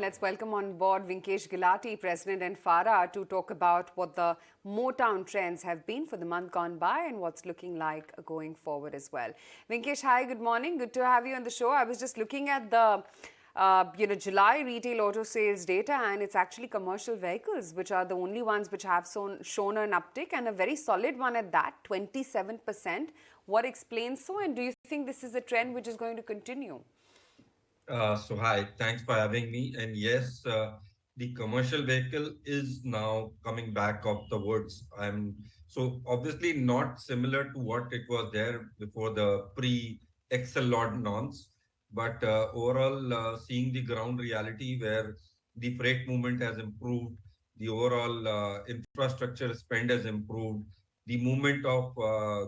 Let's welcome on board Vinkesh Gulati, President and FADA, to talk about what the Motown trends have been for the month gone by and what's looking like going forward as well. Vinkesh, hi, good morning. Good to have you on the show. I was just looking at the July retail auto sales data, and it's actually commercial vehicles which are the only ones which have shown an uptick, and a very solid one at that, 27%. What explains so, and do you think this is a trend which is going to continue? So hi, thanks for having me. And yes, the commercial vehicle is now coming back of the woods. I'm so obviously not similar to what it was there before the pre-Excel lot norms, but overall seeing the ground reality where the freight movement has improved, the overall infrastructure spend has improved, the movement of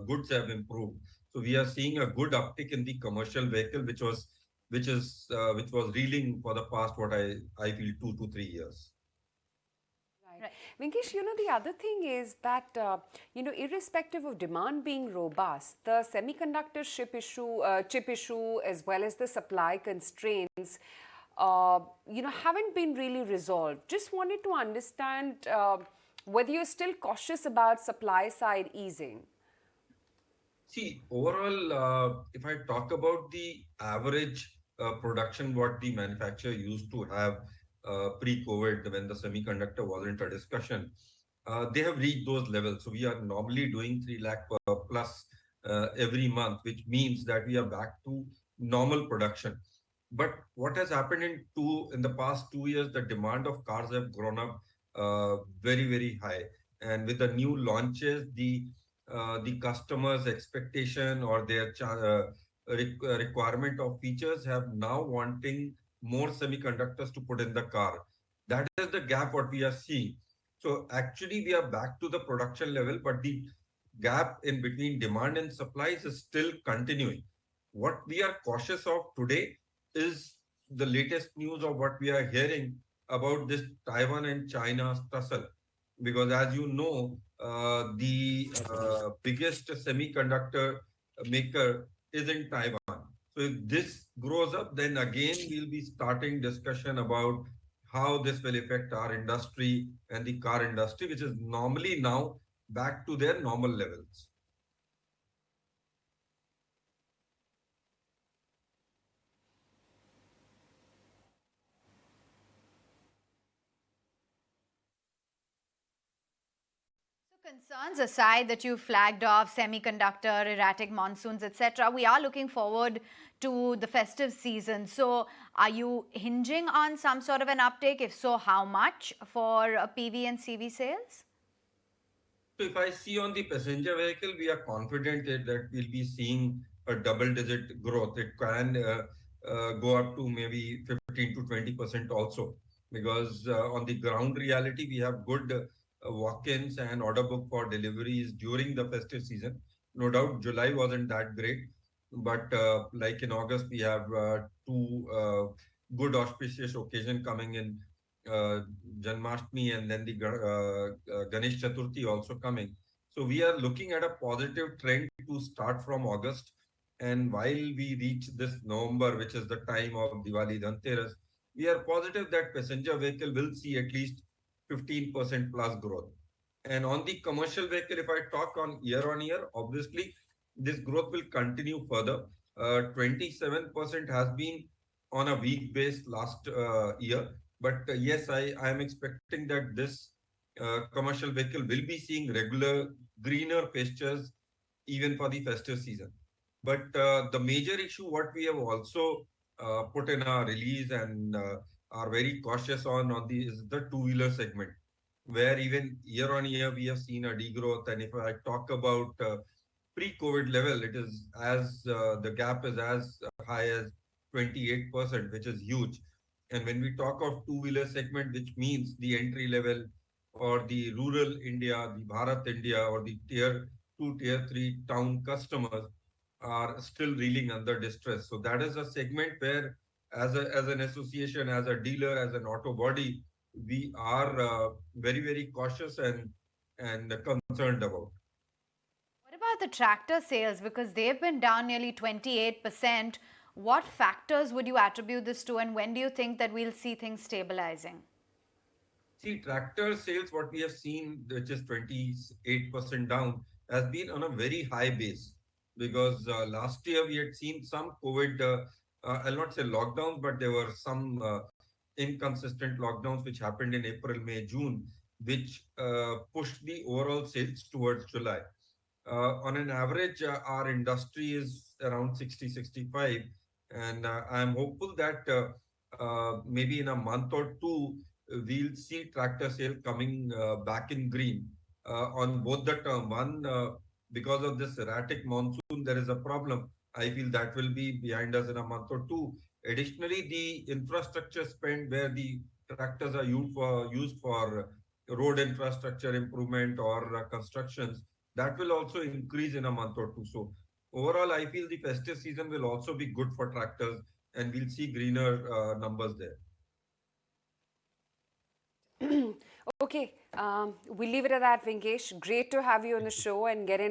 goods have improved. So we are seeing a good uptick in the commercial vehicle, which was reeling for the past I feel 2 to 3 years. Right. Vinkesh, the other thing is that, irrespective of demand being robust, the semiconductor chip issue, as well as the supply constraints, haven't been really resolved. Just wanted to understand whether you're still cautious about supply side easing. See, overall, if I talk about the average production, what the manufacturer used to have pre-COVID when the semiconductor wasn't a discussion, they have reached those levels. So we are normally doing 3 lakh plus every month, which means that we are back to normal production. But what has happened in the past 2 years, the demand of cars have grown up very, very high. And with the new launches, the customer's expectation or their requirement of features have now wanting more semiconductors to put in the car. That is the gap what we are seeing. So actually we are back to the production level, but the gap in between demand and supplies is still continuing. What we are cautious of today is the latest news of what we are hearing about this Taiwan and China tussle. Because as you know, the biggest semiconductor maker is in Taiwan. So if this grows up, then again we'll be starting discussion about how this will affect our industry and the car industry, which is normally now back to their normal levels. Concerns aside that you flagged off semiconductor, erratic monsoons, etc., we are looking forward to the festive season. So are you hinging on some sort of an uptake? If so, how much for PV and CV sales? So if I see on the passenger vehicle, we are confident that we'll be seeing a double-digit growth. It can go up to maybe 15 to 20% also, because on the ground reality, we have good walk-ins and order book for deliveries during the festive season. No doubt, July wasn't that great, but like in August, we have two good auspicious occasion coming in, Janmashtami and then the Ganesh Chaturthi also coming. So we are looking at a positive trend to start from August. And while we reach this November, which is the time of Diwali Dhanteras, we are positive that passenger vehicle will see at least 15% plus growth. And on the commercial vehicle, if I talk on year, obviously this growth will continue further. 27% has been on a weak base last year. But yes, I am expecting that this commercial vehicle will be seeing regular greener pastures even for the festive season. But the major issue, what we have also put in our release and are very cautious on the is the two-wheeler segment, where even year on year we have seen a degrowth. And if I talk about pre-COVID level, it is as the gap is as high as 28%, which is huge. And when we talk of two-wheeler segment, which means the entry level or the rural India, the Bharat India, or the tier 2, tier 3 town customers are still reeling under distress. So that is a segment where, as an association, as a dealer, as an auto body, we are very, very cautious and concerned about. What about the tractor sales? Because they've been down nearly 28%. What factors would you attribute this to, and when do you think that we'll see things stabilizing? See, tractor sales, what we have seen, which is 28% down, has been on a very high base because last year we had seen some COVID, I'll not say lockdowns, but there were some inconsistent lockdowns which happened in April, May, June, which pushed the overall sales towards July. On an average, our industry is around 60, 65, and I'm hopeful that maybe in a month or two, we'll see tractor sale coming back in green on both the term. One, because of this erratic monsoon, there is a problem. I feel that will be behind us in a month or two. Additionally, the infrastructure spend where the tractors are used for road infrastructure improvement or constructions, that will also increase in a month or two. So overall, I feel the festive season will also be good for tractors, and we'll see greener numbers there. Okay, we'll leave it at that, Vinkesh. Great to have you on the show and get in.